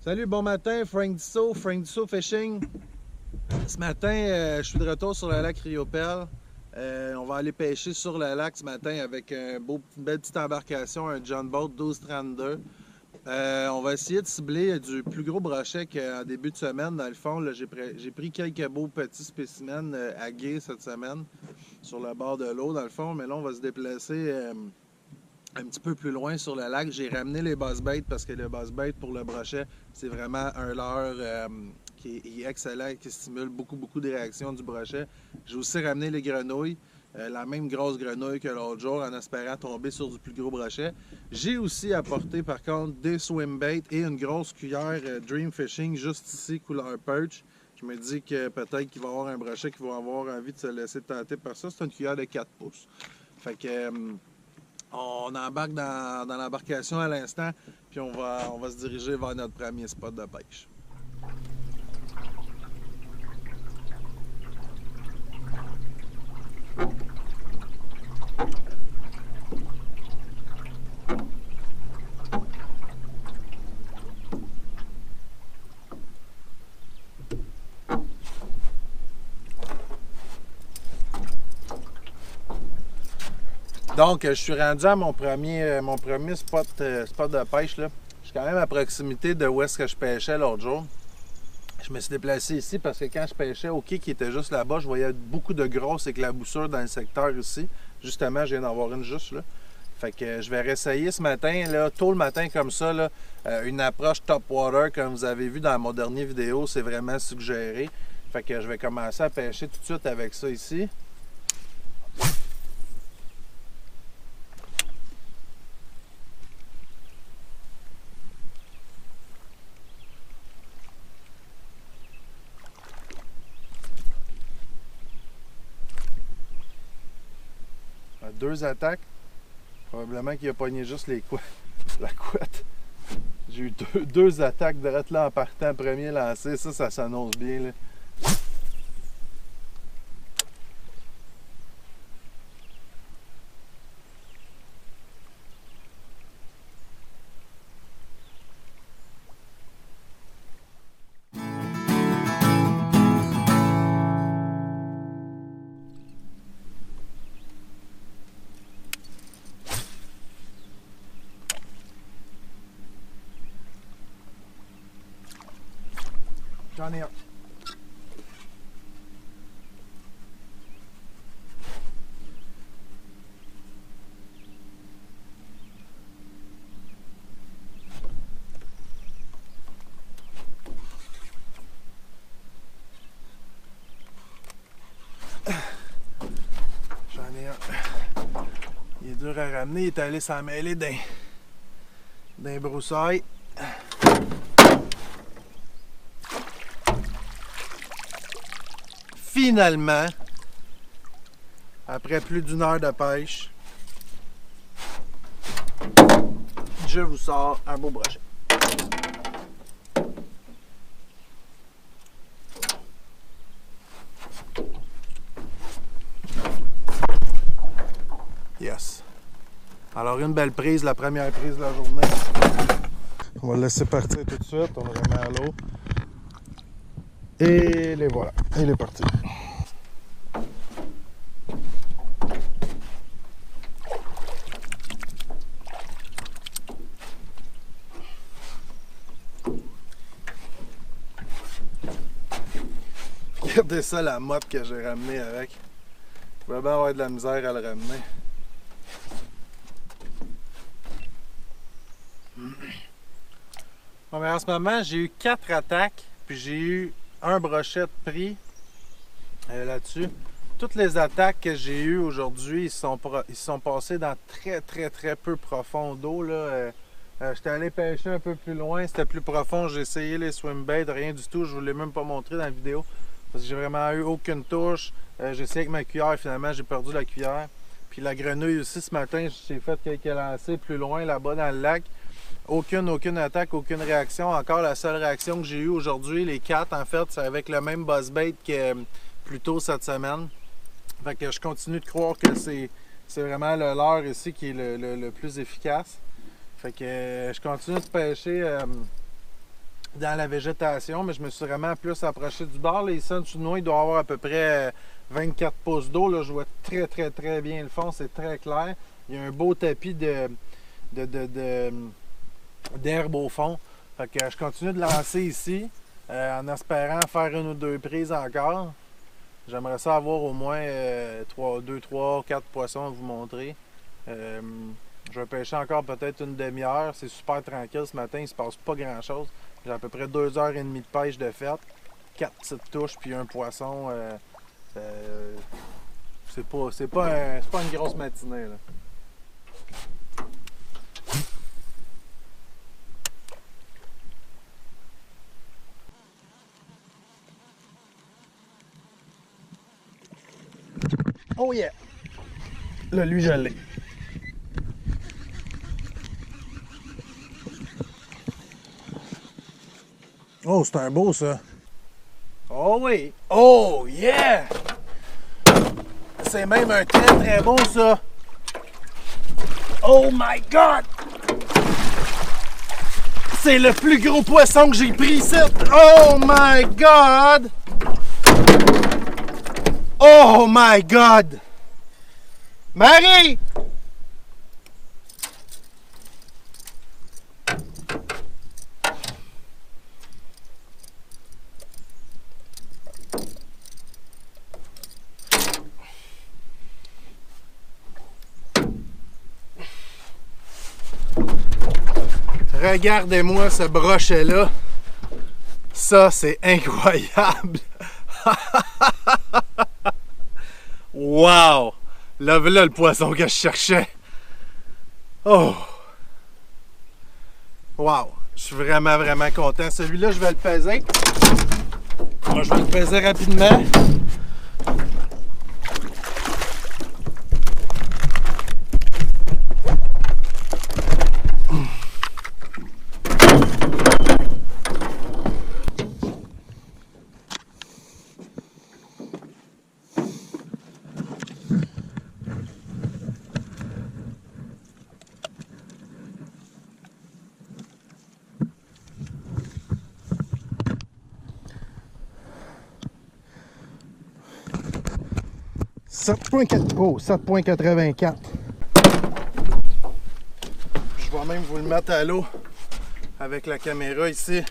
Salut, bon matin, Frank Disso Fishing. Ce matin, je suis de retour sur le lac Riopelle. On va aller pêcher sur le lac ce matin avec une belle petite embarcation, un John Boat 1232. On va essayer de cibler du plus gros brochet qu'en début de semaine. Dans le fond, j'ai pris quelques beaux petits spécimens à gué cette semaine sur le bord de l'eau, dans le fond. Mais là, on va se déplacer un petit peu plus loin sur le lac. J'ai ramené les buzzbaits parce que le buzzbait pour le brochet, c'est vraiment un leurre qui est excellent, qui stimule beaucoup de réactions du brochet. J'ai aussi ramené les grenouilles, la même grosse grenouille que l'autre jour, en espérant tomber sur du plus gros brochet. J'ai aussi apporté par contre des swimbaits et une grosse cuillère Dream Fishing juste ici, couleur perch. Je me dis que peut-être qu'il va y avoir un brochet qui va avoir envie de se laisser tenter par ça. C'est une cuillère de 4 pouces. Fait que on embarque dans l'embarcation à l'instant, puis on va se diriger vers notre premier spot de pêche. Donc, je suis rendu à mon premier spot de pêche, là. Je suis quand même à proximité de où est-ce que je pêchais l'autre jour. Je me suis déplacé ici parce que quand je pêchais au quai qui était juste là-bas, je voyais beaucoup de grosses éclaboussures dans le secteur ici. Justement, je viens d'en voir une juste là. Fait que je vais réessayer ce matin, là, tôt le matin comme ça, là, une approche top water, comme vous avez vu dans mon dernier vidéo, c'est vraiment suggéré. Fait que je vais commencer à pêcher tout de suite avec ça ici. Deux attaques. Probablement qu'il a pogné juste la couette. J'ai eu deux attaques direct là en partant, premier lancé. Ça s'annonce bien, là. J'en ai un. J'en ai un. Il est dur à ramener, il est allé s'en mêler d'un broussailles. Finalement, après plus d'une heure de pêche, je vous sors un beau brochet. Yes. Alors une belle prise, la première prise de la journée. On va le laisser partir tout de suite, on le remet à l'eau. Et les voilà, il est parti. Regardez ça, la motte que j'ai ramenée avec. Je vais bien avoir de la misère à le ramener. Bon, mais en ce moment, j'ai eu 4 attaques, puis j'ai eu un brochet de pris là-dessus. Toutes les attaques que j'ai eues aujourd'hui, ils sont passés dans très peu profond d'eau. J'étais allé pêcher un peu plus loin, c'était plus profond. J'ai essayé les swimbaits, rien du tout. Je ne vous l'ai même pas montré dans la vidéo. Parce que j'ai vraiment eu aucune touche. J'ai essayé avec ma cuillère, finalement j'ai perdu la cuillère. Puis la grenouille aussi ce matin, j'ai fait quelques lancers plus loin là-bas dans le lac. Aucune attaque, aucune réaction. Encore la seule réaction que j'ai eue aujourd'hui, les 4 en fait, c'est avec le même buzzbait que plus tôt cette semaine. Fait que je continue de croire que c'est vraiment le leurre ici qui est le plus efficace. Fait que je continue de pêcher dans la végétation, mais je me suis vraiment plus approché du bord. Là, ici, en dessous de moi, il doit y avoir à peu près 24 pouces d'eau. Là, je vois très bien le fond, c'est très clair. Il y a un beau tapis d'herbe au fond. Fait que je continue de lancer ici en espérant faire une ou deux prises encore. J'aimerais ça avoir au moins 2, 3, 4 poissons à vous montrer. Je vais pêcher encore peut-être une demi-heure. C'est super tranquille ce matin, il ne se passe pas grand-chose. J'ai à peu près 2h30 de pêche de fête. 4 petites touches puis un poisson. C'est pas une grosse matinée, là. Oh yeah! Là, lui, je l'ai. Oh, c'est un beau, ça. Oh oui! Oh yeah! C'est même un très beau, ça. Oh my God! C'est le plus gros poisson que j'ai pris ici. Oh my God! Oh my God! Marie! Regardez-moi ce brochet-là. Ça, c'est incroyable. Wow! Là, voilà le poisson que je cherchais. Oh! Wow! Je suis vraiment content. Celui-là, je vais le peser. Moi, je vais le peser rapidement. Oh, 7,84. Je vais même vous le mettre à l'eau avec la caméra ici.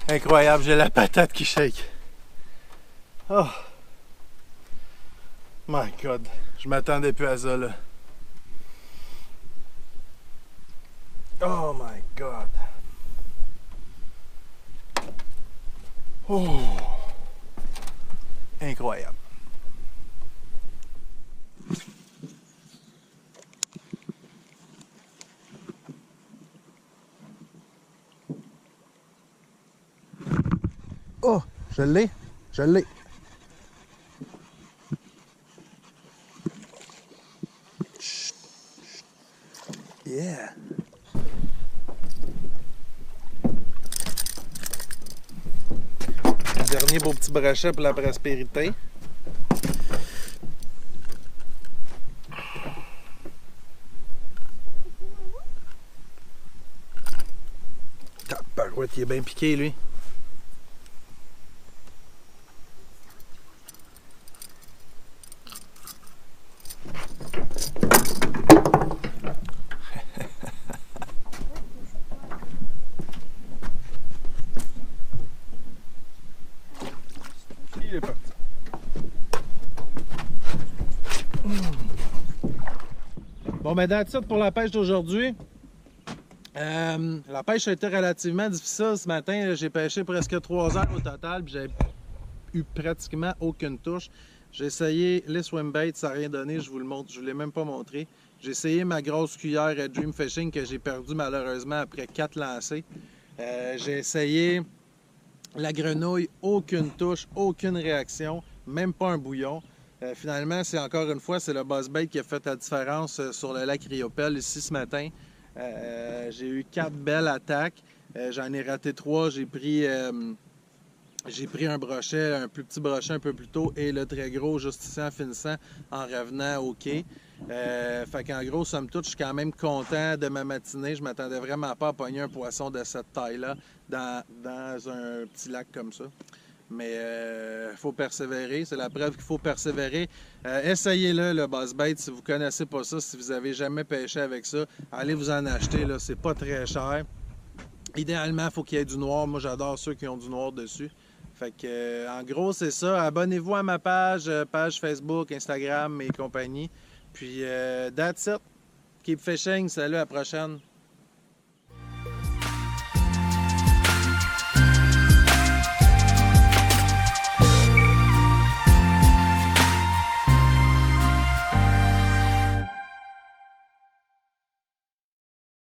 Incroyable, j'ai la patate qui shake. Oh my God, je m'attendais plus à ça là. Oh my God. Oh, incroyable. Oh, je l'ai. Yeah. Le dernier beau petit brochet pour la prospérité. Tabarouette, il est bien piqué lui. Il est parti. Bon, ben, that's it pour la pêche d'aujourd'hui. La pêche a été relativement difficile ce matin. J'ai pêché presque 3 heures au total. J'ai eu pratiquement aucune touche. J'ai essayé les swim baits, ça n'a rien donné, je vous le montre, je ne vous l'ai même pas montré. J'ai essayé ma grosse cuillère Dream Fishing que j'ai perdue malheureusement après 4 lancers. J'ai essayé la grenouille, aucune touche, aucune réaction, même pas un bouillon. Finalement, c'est encore une fois, c'est le buzzbait qui a fait la différence sur le lac Riopelle ici ce matin. J'ai eu 4 belles attaques. J'en ai raté 3. J'ai pris un brochet, un plus petit brochet un peu plus tôt et le très gros juste ici en finissant en revenant au quai. Fait qu'en gros, somme toute, je suis quand même content de ma matinée. Je m'attendais vraiment pas à pogner un poisson de cette taille-là dans un petit lac comme ça. Mais il faut persévérer. C'est la preuve qu'il faut persévérer. Essayez-le, le buzzbait. Si vous ne connaissez pas ça, si vous n'avez jamais pêché avec ça, allez vous en acheter. Là. C'est pas très cher. Idéalement, il faut qu'il y ait du noir. Moi, j'adore ceux qui ont du noir dessus. Fait que, en gros, c'est ça. Abonnez-vous à ma page Facebook, Instagram et compagnie. Puis, that's it. Keep fishing. Salut, à la prochaine.